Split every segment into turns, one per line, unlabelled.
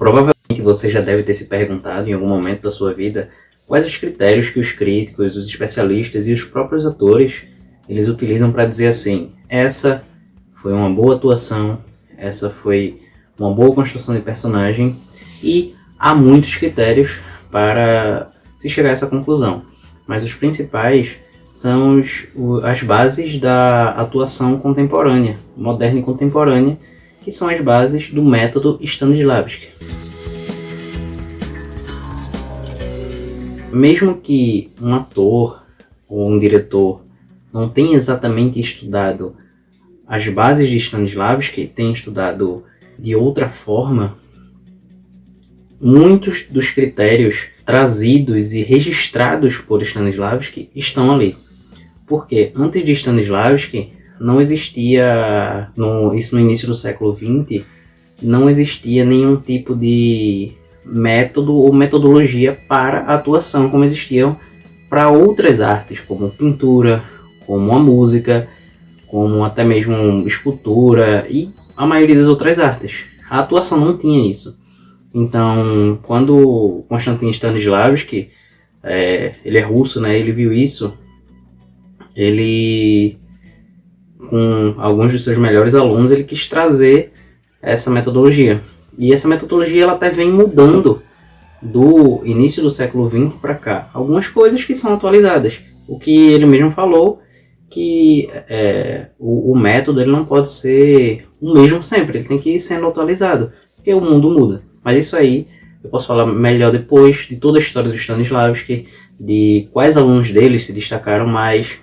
Provavelmente você já deve ter se perguntado em algum momento da sua vida quais os critérios que os críticos, os especialistas e os próprios atores eles utilizam para dizer assim: essa foi uma boa atuação, essa foi uma boa construção de personagem, e há muitos critérios para se chegar a essa conclusão. Mas os principais são as bases da atuação contemporânea, moderna e contemporânea, que são as bases do método Stanislavski. Mesmo que um ator ou um diretor não tenha exatamente estudado as bases de Stanislavski, tenha estudado de outra forma, muitos dos critérios trazidos e registrados por Stanislavski estão ali. Porque antes de Stanislavski não existia, isso no início do século XX, não existia nenhum tipo de método ou metodologia para a atuação como existiam para outras artes, como pintura, como a música, como até mesmo escultura e a maioria das outras artes. A atuação não tinha isso. Então, quando Konstantin Stanislavski, ele é russo, né, ele viu isso, ele, com alguns dos seus melhores alunos, ele quis trazer essa metodologia. E essa metodologia ela até vem mudando do início do século XX para cá. Algumas coisas que são atualizadas. O que ele mesmo falou, que o método ele não pode ser o mesmo sempre, ele tem que ir sendo atualizado, porque o mundo muda. Mas isso aí eu posso falar melhor depois de toda a história do Stanislavski, de quais alunos dele se destacaram mais.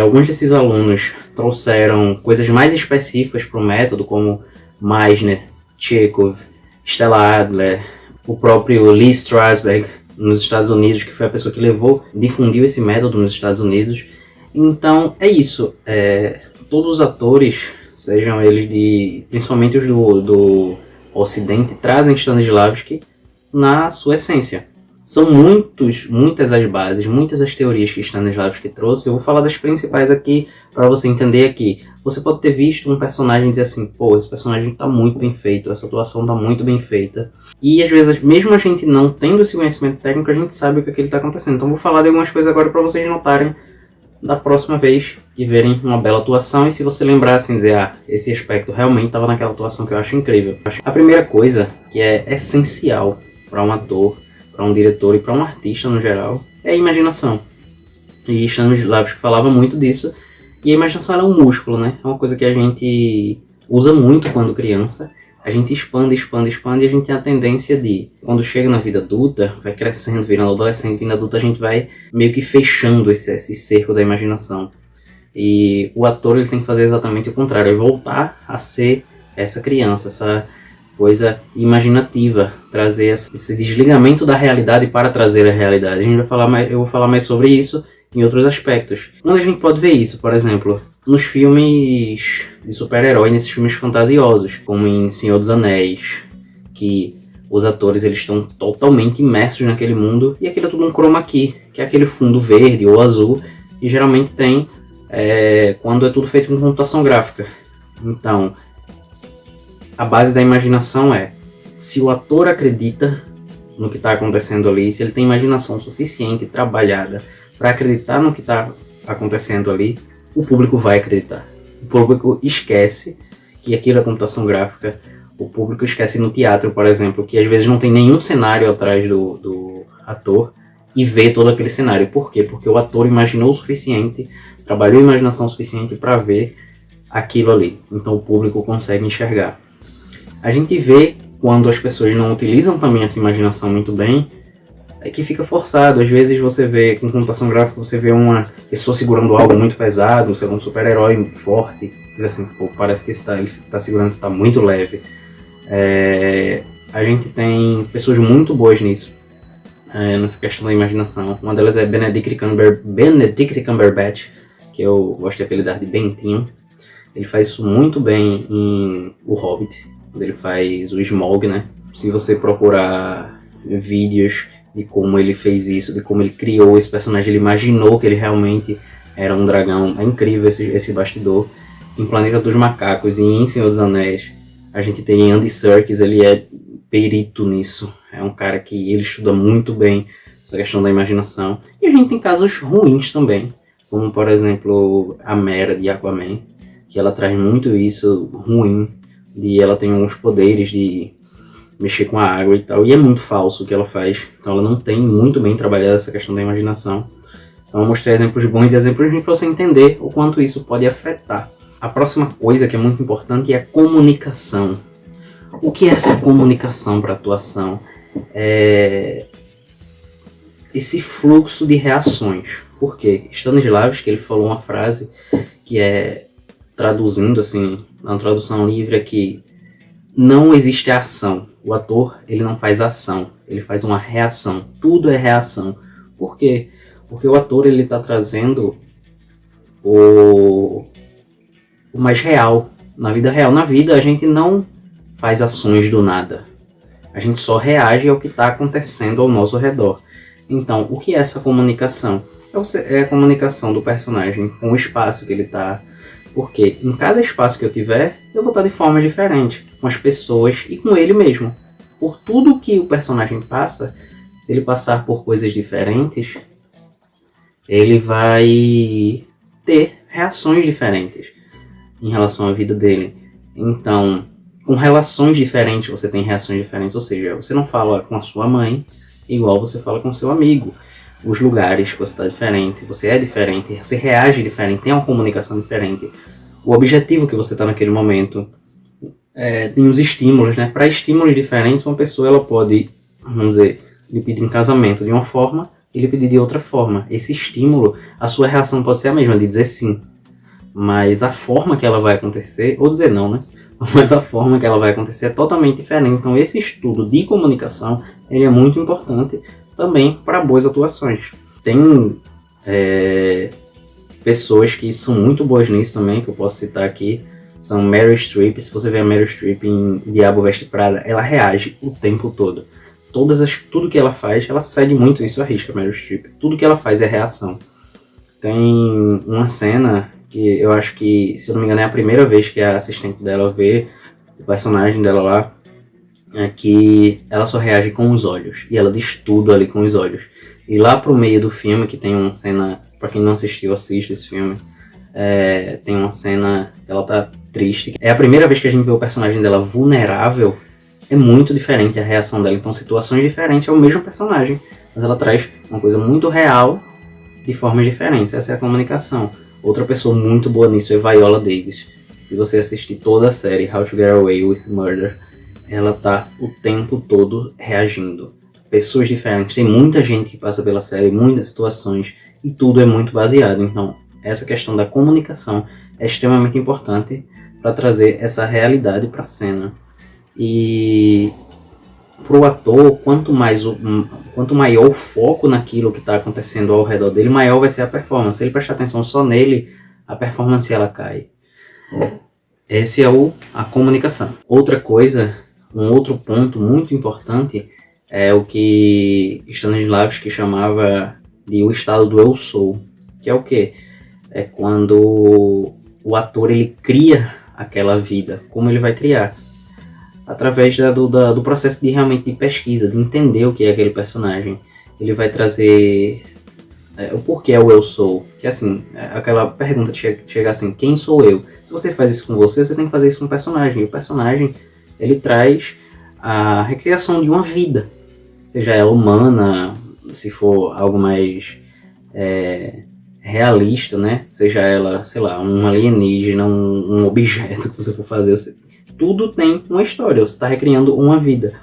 Alguns desses alunos trouxeram coisas mais específicas para o método, como Meisner, Chekhov, Stella Adler, o próprio Lee Strasberg nos Estados Unidos, que foi a pessoa que difundiu esse método nos Estados Unidos. Então é isso, todos os atores, sejam eles principalmente os do Ocidente, trazem Stanislavski na sua essência. São muitas as bases, muitas as teorias que Stanislavski trouxe. Eu vou falar das principais aqui para você entender aqui. Você pode ter visto um personagem e dizer assim: pô, esse personagem está muito bem feito, essa atuação está muito bem feita. E às vezes, mesmo a gente não tendo esse conhecimento técnico, a gente sabe o que está acontecendo. Então vou falar de algumas coisas agora para vocês notarem da próxima vez que verem uma bela atuação, e se você lembrar assim, dizer, esse aspecto realmente estava naquela atuação que eu acho incrível. A primeira coisa que é essencial para um ator, para um diretor e para um artista no geral, é a imaginação. E Stanislavski falava muito disso, e a imaginação é um músculo, né? É uma coisa que a gente usa muito quando criança. A gente expande, e a gente tem a tendência de, quando chega na vida adulta, vai crescendo, virando adolescente, vindo adulta, a gente vai meio que fechando esse cerco da imaginação. E o ator ele tem que fazer exatamente o contrário, é voltar a ser essa criança, essa coisa imaginativa, trazer esse desligamento da realidade para trazer a realidade. Eu vou falar mais sobre isso em outros aspectos. Onde a gente pode ver isso, por exemplo, nos filmes de super-herói, nesses filmes fantasiosos, como em Senhor dos Anéis, que os atores eles estão totalmente imersos naquele mundo, e aquilo é tudo um chroma key, que é aquele fundo verde ou azul, que geralmente tem quando é tudo feito com computação gráfica. Então, a base da imaginação é, se o ator acredita no que está acontecendo ali, se ele tem imaginação suficiente, trabalhada, para acreditar no que está acontecendo ali, o público vai acreditar. O público esquece que aquilo é computação gráfica. O público esquece no teatro, por exemplo, que às vezes não tem nenhum cenário atrás do ator e vê todo aquele cenário. Por quê? Porque o ator imaginou o suficiente, trabalhou a imaginação suficiente para ver aquilo ali. Então o público consegue enxergar. A gente vê quando as pessoas não utilizam também essa imaginação muito bem, é que fica forçado. Às vezes você vê, com computação gráfica, você vê uma pessoa segurando algo muito pesado, sei lá, um super-herói forte. Você vê assim, pô, parece que ele está segurando, está muito leve. A gente tem pessoas muito boas nisso, nessa questão da imaginação. Uma delas é Benedict Cumberbatch, que eu gosto de apelidar de Bentinho. Ele faz isso muito bem em O Hobbit, onde ele faz o Smaug, né? Se você procurar vídeos de como ele fez isso, de como ele criou esse personagem, ele imaginou que ele realmente era um dragão. É incrível esse bastidor. Em Planeta dos Macacos e em Senhor dos Anéis, a gente tem Andy Serkis, ele é perito nisso. É um cara que ele estuda muito bem essa questão da imaginação. E a gente tem casos ruins também, como por exemplo a Mera de Aquaman, que ela traz muito isso ruim, de ela tem uns poderes de mexer com a água e tal, e é muito falso o que ela faz. Então ela não tem muito bem trabalhado essa questão da imaginação. Então eu mostrei exemplos bons e exemplos ruins para você entender o quanto isso pode afetar. A próxima coisa que é muito importante é a comunicação. O que é essa comunicação para atuação? É esse fluxo de reações. Por quê? Stanislavski, ele falou uma frase que é, traduzindo assim, na tradução livre, é que não existe ação. O ator, ele não faz ação, ele faz uma reação. Tudo é reação. Por quê? Porque o ator, ele está trazendo o mais real. Na vida real. Na vida, a gente não faz ações do nada. A gente só reage ao que está acontecendo ao nosso redor. Então, o que é essa comunicação? É a comunicação do personagem com o espaço que ele está. Porque em cada espaço que eu tiver, eu vou estar de forma diferente, com as pessoas e com ele mesmo. Por tudo que o personagem passa, se ele passar por coisas diferentes, ele vai ter reações diferentes em relação à vida dele. Então, com relações diferentes, você tem reações diferentes. Ou seja, você não fala com a sua mãe igual você fala com seu amigo. Os lugares que você está diferente, você é diferente, você reage diferente, tem uma comunicação diferente. O objetivo que você está naquele momento, tem os estímulos, né? Para estímulos diferentes, uma pessoa ela pode, vamos dizer, lhe pedir em casamento de uma forma e lhe pedir de outra forma. Esse estímulo, a sua reação pode ser a mesma, de dizer sim. Mas a forma que ela vai acontecer, ou dizer não, né? Mas a forma que ela vai acontecer é totalmente diferente. Então esse estudo de comunicação, ele é muito importante também para boas atuações. Tem pessoas que são muito boas nisso também, que eu posso citar aqui, são Meryl Streep. Se você ver a Meryl Streep em Diabo Veste Prada, ela reage o tempo todo. Tudo que ela faz, ela segue muito isso à risca, Meryl Streep. Tudo que ela faz é reação. Tem uma cena que eu acho que, se eu não me engano, é a primeira vez que a assistente dela vê o personagem dela lá, é que ela só reage com os olhos. E ela diz tudo ali com os olhos. E lá pro meio do filme, que tem uma cena, pra quem não assistiu, assiste esse filme, tem uma cena que ela tá triste. É a primeira vez que a gente vê o personagem dela vulnerável. É muito diferente a reação dela. Então, situações diferentes, é o mesmo personagem, mas ela traz uma coisa muito real de formas diferentes. Essa é a comunicação. Outra pessoa muito boa nisso é Viola Davis. Se você assistir toda a série How to Get Away with Murder, ela tá o tempo todo reagindo. Pessoas diferentes. Tem muita gente que passa pela série, muitas situações, e tudo é muito baseado. Então, essa questão da comunicação é extremamente importante para trazer essa realidade para a cena. E para o ator, quanto maior o foco naquilo que está acontecendo ao redor dele, maior vai ser a performance. Se ele prestar atenção só nele, a performance ela cai. Esse é a comunicação. Outra coisa, um outro ponto muito importante é o que Stanislavski chamava de o estado do eu sou. Que é o quê? É quando o ator ele cria aquela vida. Como ele vai criar? Através do processo de realmente de pesquisa, de entender o que é aquele personagem. Ele vai trazer o porquê é o eu sou. Que assim, aquela pergunta de chegar assim, quem sou eu? Se você faz isso com você tem que fazer isso com o personagem. E o personagem, ele traz a recriação de uma vida. Seja ela humana, se for algo mais realista, né? Seja ela, sei lá, um alienígena, um objeto que você for fazer. Tudo tem uma história, você está recriando uma vida.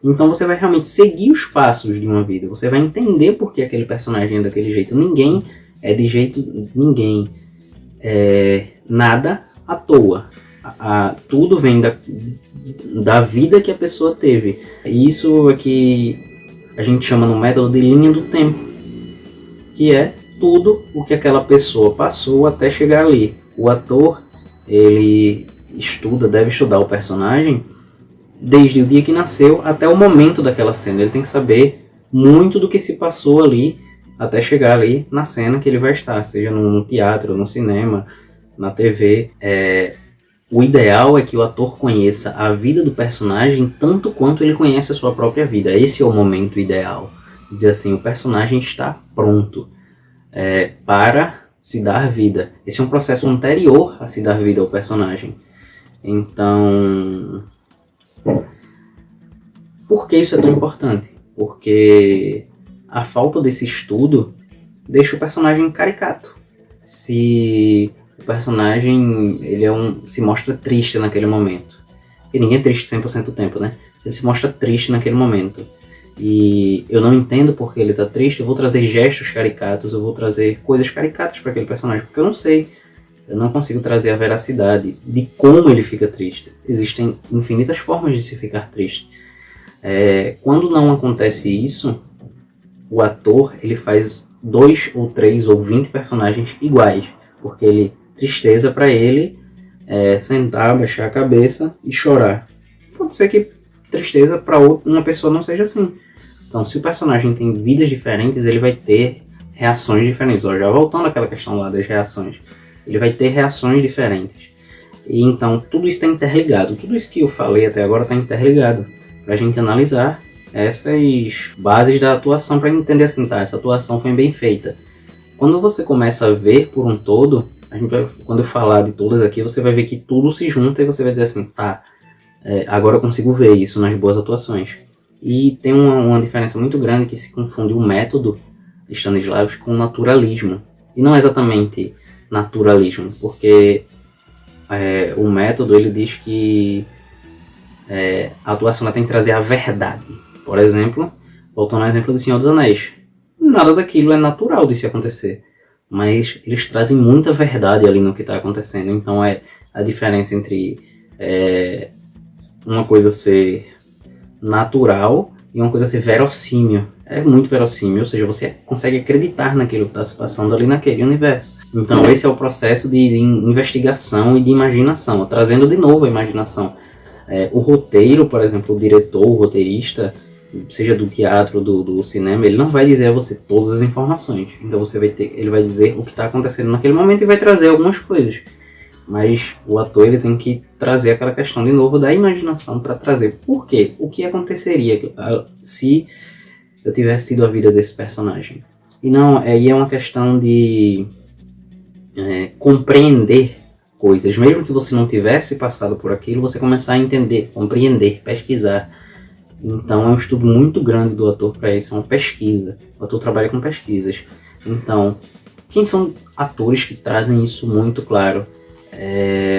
Então você vai realmente seguir os passos de uma vida. Você vai entender por que aquele personagem é daquele jeito. Ninguém é de jeito... Ninguém é nada à toa. Tudo vem da vida que a pessoa teve. E isso é que a gente chama no método de linha do tempo. Que é tudo o que aquela pessoa passou até chegar ali. O ator, ele deve estudar o personagem desde o dia que nasceu até o momento daquela cena. Ele tem que saber muito do que se passou ali até chegar ali na cena que ele vai estar, seja no teatro, no cinema, na TV. O ideal é que o ator conheça a vida do personagem tanto quanto ele conhece a sua própria vida. Esse é o momento ideal. Dizer assim, o personagem está pronto para se dar vida. Esse é um processo anterior a se dar vida ao personagem. Então, por que isso é tão importante? Porque a falta desse estudo deixa o personagem caricato. Se o personagem se mostra triste naquele momento, e ninguém é triste 100% do tempo, né? Ele se mostra triste naquele momento, e eu não entendo porque ele tá triste, eu vou trazer gestos caricatos, eu vou trazer coisas caricatas para aquele personagem, porque eu não sei, eu não consigo trazer a veracidade de como ele fica triste. Existem infinitas formas de se ficar triste. Quando não acontece isso, o ator ele faz 2 ou 3 ou 20 personagens iguais, porque tristeza para ele é sentar, baixar a cabeça e chorar. Pode ser que tristeza para uma pessoa não seja assim. Então, se o personagem tem vidas diferentes, ele vai ter reações diferentes. Já voltando àquela questão lá das reações, ele vai ter reações diferentes. E então, tudo isso está interligado. Tudo isso que eu falei até agora está interligado para a gente analisar essas bases da atuação, para entender assim, tá, essa atuação foi bem feita. Quando você começa a ver por um todo, quando eu falar de todas aqui, você vai ver que tudo se junta e você vai dizer assim, tá, agora eu consigo ver isso nas boas atuações. E tem uma diferença muito grande que se confunde o método de Stanislavski com o naturalismo. E não é exatamente naturalismo, porque o método ele diz que a atuação ela tem que trazer a verdade. Por exemplo, voltando ao exemplo do Senhor dos Anéis, nada daquilo é natural de se acontecer, mas eles trazem muita verdade ali no que está acontecendo. Então é a diferença entre uma coisa ser natural e uma coisa ser verossímil. É muito verossímil, ou seja, você consegue acreditar naquilo que está se passando ali naquele universo. Então esse é o processo de investigação e de imaginação, trazendo de novo a imaginação. O roteiro, por exemplo, o diretor, o roteirista, seja do teatro ou do cinema, ele não vai dizer a você todas as informações. Então ele vai dizer o que está acontecendo naquele momento e vai trazer algumas coisas. Mas o ator ele tem que trazer aquela questão de novo da imaginação para trazer por quê? O que aconteceria se eu tivesse tido a vida desse personagem? E não, aí é uma questão de compreender coisas. Mesmo que você não tivesse passado por aquilo, você começar a entender, compreender, pesquisar. Então é um estudo muito grande do ator para isso, é uma pesquisa. O ator trabalha com pesquisas. Então, quem são atores que trazem isso muito claro?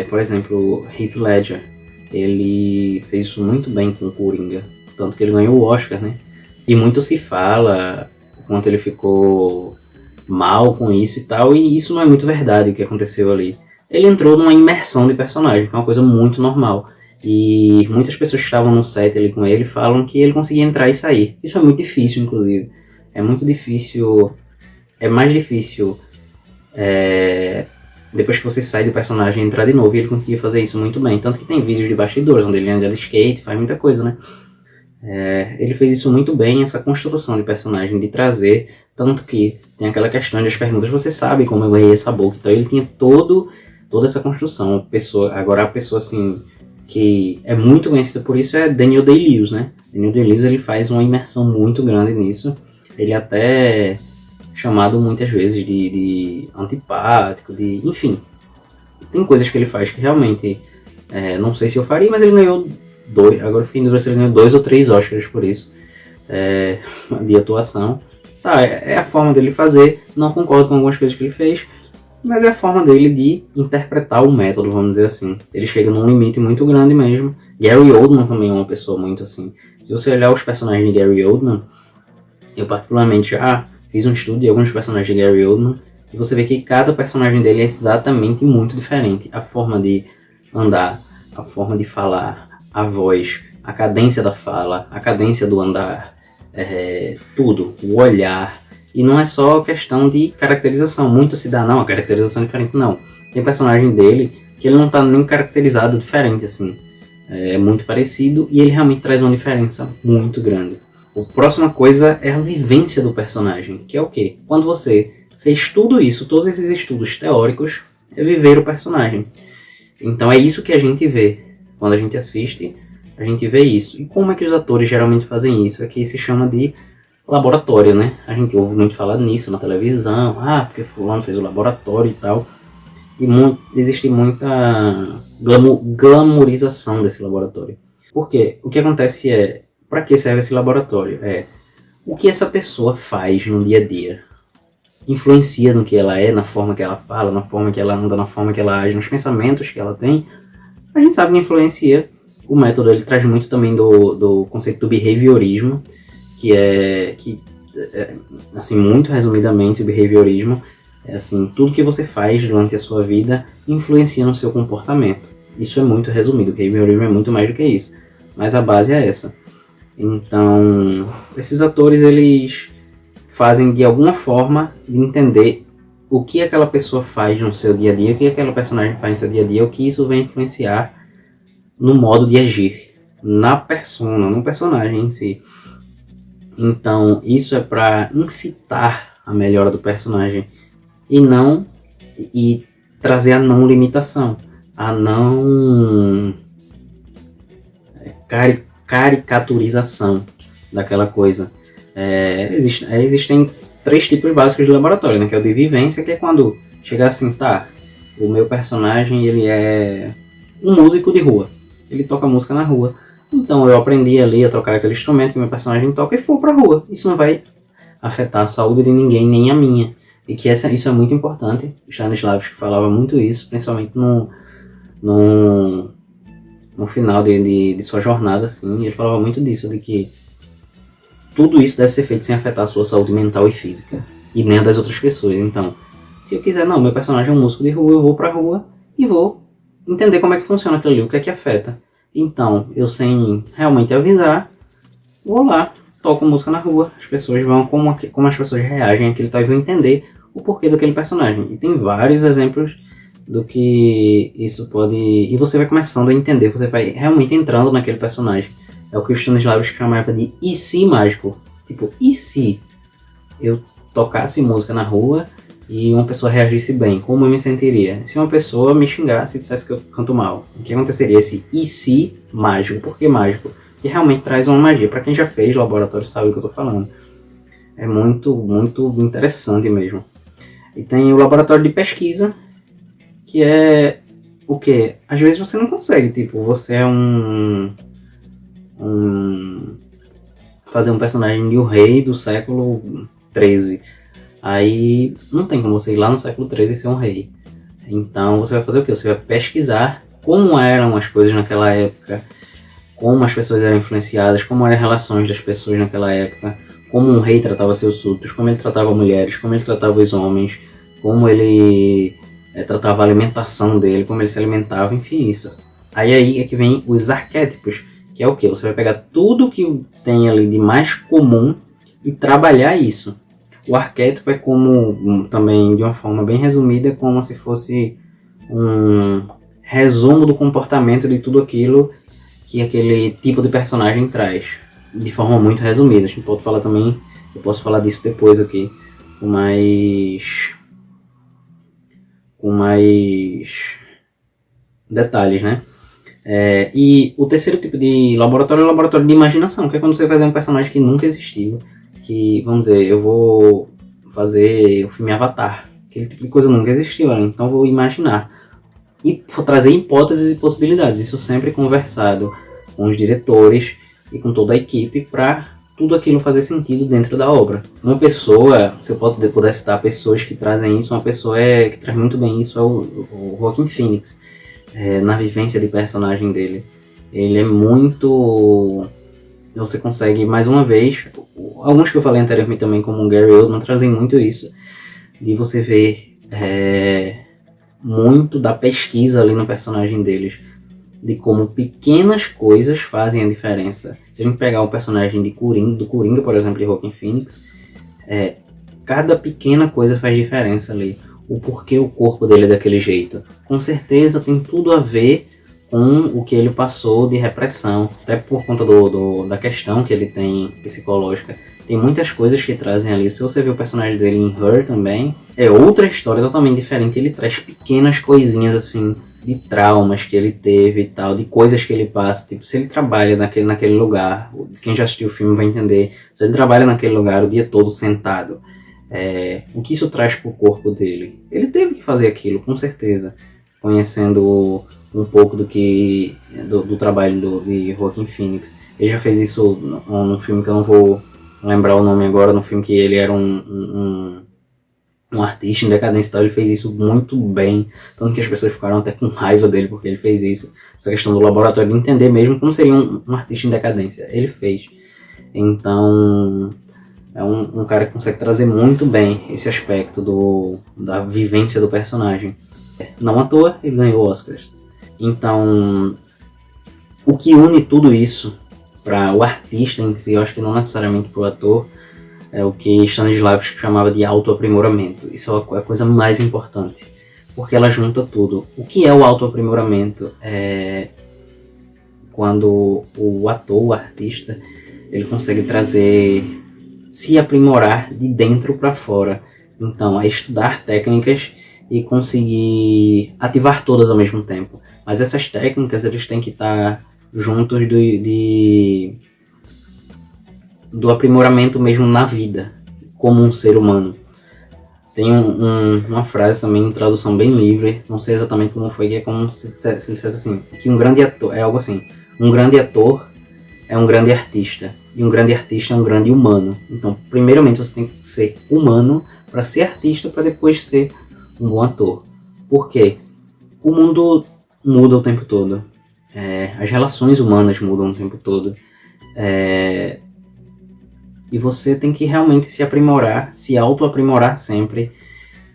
Por exemplo, Heath Ledger. Ele fez isso muito bem com o Coringa. Tanto que ele ganhou o Oscar, né? E muito se fala o quanto ele ficou mal com isso e tal. E isso não é muito verdade o que aconteceu ali. Ele entrou numa imersão de personagem, que é uma coisa muito normal. E muitas pessoas que estavam no set ali com ele falam que ele conseguia entrar e sair. Isso é muito difícil, inclusive. É muito difícil. É mais difícil depois que você sai do personagem entrar de novo, e ele conseguia fazer isso muito bem. Tanto que tem vídeos de bastidores onde ele anda de skate, faz muita coisa, né? Ele fez isso muito bem, essa construção de personagem, de trazer. Tanto que tem aquela questão das perguntas, você sabe como eu ganhei essa boca. Então ele tinha toda essa construção. Agora a pessoa assim que é muito conhecida por isso é Daniel Day-Lewis, né? Daniel Day-Lewis ele faz uma imersão muito grande nisso. Ele até chamado muitas vezes de antipático, enfim. Tem coisas que ele faz que realmente não sei se eu faria, mas ele ganhou 2, agora fiquei em dúvida se ele ganhou 2 ou 3 Oscars por isso, de atuação. Tá, é a forma dele fazer, não concordo com algumas coisas que ele fez, mas é a forma dele de interpretar o método, vamos dizer assim. Ele chega num limite muito grande mesmo. Gary Oldman também é uma pessoa muito assim. Se você olhar os personagens de Gary Oldman, eu particularmente já fiz um estudo de alguns personagens de Gary Oldman, e você vê que cada personagem dele é exatamente muito diferente. A forma de andar, a forma de falar, a voz, a cadência da fala, a cadência do andar, tudo, o olhar. E não é só questão de caracterização. Muito se dá, não, a caracterização é diferente, não. Tem personagem dele que ele não está nem caracterizado diferente, assim. É muito parecido e ele realmente traz uma diferença muito grande. A próxima coisa é a vivência do personagem, que é o quê? Quando você fez tudo isso, todos esses estudos teóricos, é viver o personagem. Então é isso que a gente vê. Quando a gente assiste, a gente vê isso. E como é que os atores geralmente fazem isso? É que se chama de laboratório, né? A gente ouve muito falar nisso na televisão. Ah, porque fulano fez o laboratório e tal. E existe muita glamourização desse laboratório. Porque o que acontece é, para que serve esse laboratório? É o que essa pessoa faz no dia a dia. Influencia no que ela é, na forma que ela fala, na forma que ela anda, na forma que ela age, nos pensamentos que ela tem. A gente sabe que influencia. O método ele traz muito também do conceito do behaviorismo, que assim, muito resumidamente, o behaviorismo é assim, tudo que você faz durante a sua vida influencia no seu comportamento. Isso é muito resumido, o behaviorismo é muito mais do que isso, mas a base é essa. Então, esses atores, eles fazem de alguma forma de entender o que aquela pessoa faz no seu dia a dia, o que aquela personagem faz no seu dia a dia, o que isso vai influenciar no modo de agir, na persona, no personagem em si. Então, isso é para incitar a melhora do personagem e trazer a não limitação, a não caricaturização daquela coisa. Existem 3 tipos básicos de laboratório, né? Que é o de vivência, que é quando chega assim, tá, o meu personagem ele é um músico de rua, ele toca música na rua, então eu aprendi ali a tocar aquele instrumento que meu personagem toca e for pra rua. Isso não vai afetar a saúde de ninguém, nem a minha. E que isso é muito importante. Stanislavski falava muito isso, principalmente no final de sua jornada, assim, ele falava muito disso, de que tudo isso deve ser feito sem afetar a sua saúde mental e física, e nem a das outras pessoas. Então, se eu quiser, não, meu personagem é um músico de rua, eu vou pra rua e vou entender como é que funciona aquilo ali, o que é que afeta. Então, eu sem realmente avisar, vou lá, toco música na rua, as pessoas vão, como as pessoas reagem àquilo, e vão entender o porquê daquele personagem. E tem vários exemplos do que isso pode... E você vai começando a entender, você vai realmente entrando naquele personagem. É o que o Stanislavski chamava de e se mágico. Tipo, e se eu tocasse música na rua e uma pessoa reagisse bem, como eu me sentiria? Se uma pessoa me xingasse e dissesse que eu canto mal, o que aconteceria? Esse e se mágico. Por que mágico? Que realmente traz uma magia. Para quem já fez laboratório sabe o que eu tô falando. É muito, muito interessante mesmo. E tem o laboratório de pesquisa, que é o quê? Às vezes você não consegue, tipo, você é fazer um personagem de um rei do século XIII. Aí não tem como você ir lá no século XIII e ser um rei. Então você vai fazer o quê? Você vai pesquisar como eram as coisas naquela época, como as pessoas eram influenciadas, como eram as relações das pessoas naquela época, como um rei tratava seus súditos, como ele tratava mulheres, como ele tratava os homens, como ele tratava a alimentação dele, como ele se alimentava, enfim, isso. Aí é que vem os arquétipos, que é o quê? Você vai pegar tudo que tem ali de mais comum e trabalhar isso. O arquétipo é como, também de uma forma bem resumida, é como se fosse um resumo do comportamento de tudo aquilo que aquele tipo de personagem traz, de forma muito resumida. A gente pode falar também, eu posso falar disso depois aqui, com mais detalhes, né? E o terceiro tipo de laboratório é o laboratório de imaginação, que é quando você faz um personagem que nunca existiu, que, vamos dizer, eu vou fazer o filme Avatar, aquele tipo de coisa nunca existiu, né? Então eu vou imaginar e vou trazer hipóteses e possibilidades, isso sempre conversado com os diretores e com toda a equipe para tudo aquilo fazer sentido dentro da obra. Uma pessoa, se eu puder citar pessoas que trazem isso, uma pessoa que traz muito bem isso é o Joaquin Phoenix, na vivência de personagem dele. Ele é muito... Você consegue, mais uma vez, alguns que eu falei anteriormente também, como o Gary Oldman, trazem muito isso, de você ver muito da pesquisa ali no personagem deles, de como pequenas coisas fazem a diferença. Se a gente pegar um personagem do Coringa, por exemplo, de Joaquin Phoenix, cada pequena coisa faz diferença ali. O porquê o corpo dele é daquele jeito. Com certeza tem tudo a ver com o que ele passou de repressão, até por conta da questão que ele tem psicológica. Tem muitas coisas que trazem ali. Se você ver o personagem dele em Her também, é outra história totalmente diferente. Ele traz pequenas coisinhas assim, de traumas que ele teve e tal, de coisas que ele passa. Tipo, se ele trabalha naquele lugar, quem já assistiu o filme vai entender, se ele trabalha naquele lugar o dia todo sentado, o que isso traz pro corpo dele? Ele teve que fazer aquilo, com certeza. Conhecendo um pouco do trabalho de Joaquin Phoenix. Ele já fez isso num filme que eu não vou lembrar o nome agora, no filme que ele era um artista em decadência, então ele fez isso muito bem, tanto que as pessoas ficaram até com raiva dele porque ele fez isso, essa questão do laboratório, de entender mesmo como seria um artista em decadência, ele fez. Então é um cara que consegue trazer muito bem esse aspecto da vivência do personagem. Não à toa ele ganhou Oscars. Então o que une tudo isso para o artista em si, eu acho que não necessariamente para o ator, é o que Stanislavski chamava de autoaprimoramento. Isso é a coisa mais importante, porque ela junta tudo. O que é o autoaprimoramento? É quando o ator, o artista, ele consegue se aprimorar de dentro para fora. Então, é estudar técnicas e conseguir ativar todas ao mesmo tempo. Mas essas técnicas, eles têm que estar juntos do aprimoramento mesmo na vida, como um ser humano. Tem uma frase também em tradução bem livre, não sei exatamente como foi, que é como se dissesse assim, que um grande ator, é algo assim, um grande ator é um grande artista, e um grande artista é um grande humano. Então, primeiramente você tem que ser humano para ser artista, para depois ser um bom ator. Por quê? O mundo muda o tempo todo, as relações humanas mudam o tempo todo, e você tem que realmente se aprimorar, se auto-aprimorar sempre,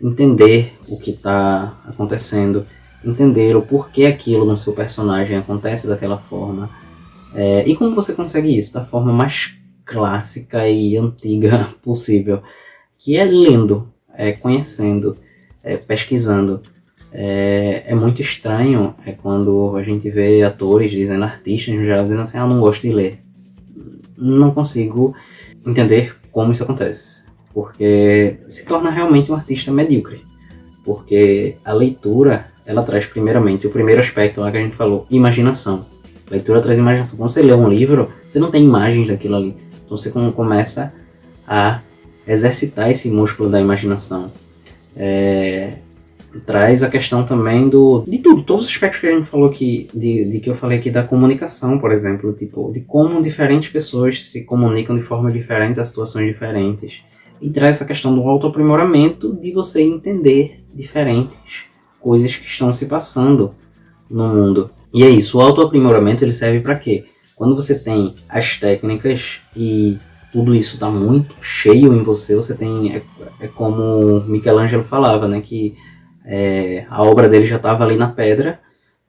entender o que está acontecendo, entender o porquê aquilo no seu personagem acontece daquela forma. E como você consegue isso? Da forma mais clássica e antiga possível, que é lendo, conhecendo, pesquisando. É muito estranho quando a gente vê atores dizendo, artistas no geral, dizendo assim, não gosto de ler. Não consigo entender como isso acontece, porque se torna realmente um artista medíocre, porque a leitura, ela traz primeiramente, o primeiro aspecto lá que a gente falou, imaginação. A leitura traz imaginação. Quando você lê um livro, você não tem imagens daquilo ali, então você começa a exercitar esse músculo da imaginação. Traz a questão também de tudo, todos os aspectos que a gente falou aqui, que eu falei aqui da comunicação, por exemplo, tipo, de como diferentes pessoas se comunicam de formas diferentes a situações diferentes. E traz essa questão do autoaprimoramento, de você entender diferentes coisas que estão se passando no mundo. E é isso, o autoaprimoramento ele serve para quê? Quando você tem as técnicas e tudo isso está muito cheio em você, você tem, como Michelangelo falava, né, que a obra dele já estava ali na pedra,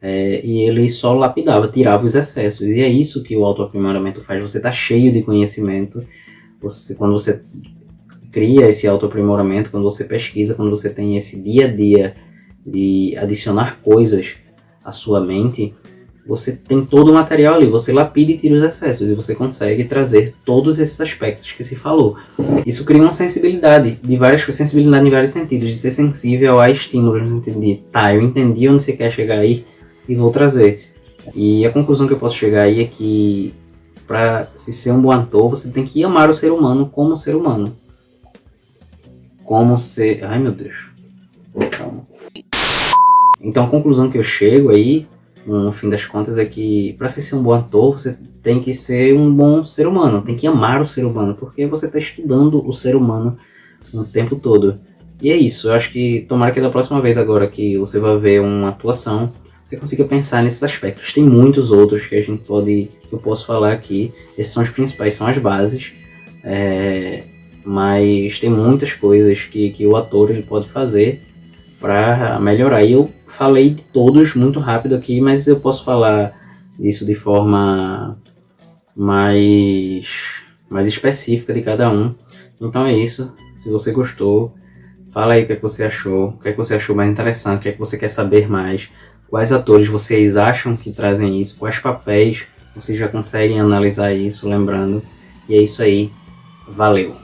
e ele só lapidava, tirava os excessos. E é isso que o autoaprimoramento faz. Você está cheio de conhecimento. Quando você cria esse autoaprimoramento, quando você pesquisa, quando você tem esse dia a dia de adicionar coisas à sua mente, você tem todo o material ali, você lapida e tira os excessos, e você consegue trazer todos esses aspectos que se falou. Isso cria uma sensibilidade, sensibilidade em vários sentidos, de ser sensível a estímulos, no sentido de, eu entendi onde você quer chegar aí e vou trazer. E a conclusão que eu posso chegar aí é que, para se ser um bom ator, você tem que amar o ser humano como ser humano. Ai meu Deus. Calma. Então a conclusão que eu chego aí, no fim das contas, é que para ser um bom ator, você tem que ser um bom ser humano, tem que amar o ser humano, porque você está estudando o ser humano o tempo todo. E é isso, eu acho que tomara que da próxima vez agora que você vai ver uma atuação, você consiga pensar nesses aspectos. Tem muitos outros que eu posso falar aqui, esses são os principais, são as bases, mas tem muitas coisas que o ator ele pode fazer para melhorar. E eu falei de todos muito rápido aqui, mas eu posso falar disso de forma mais específica de cada um. Então é isso. Se você gostou, fala aí o que é que você achou mais interessante, o que é que você quer saber mais. quais atores vocês acham que trazem isso, quais papéis vocês já conseguem analisar isso, lembrando. E é isso aí, valeu!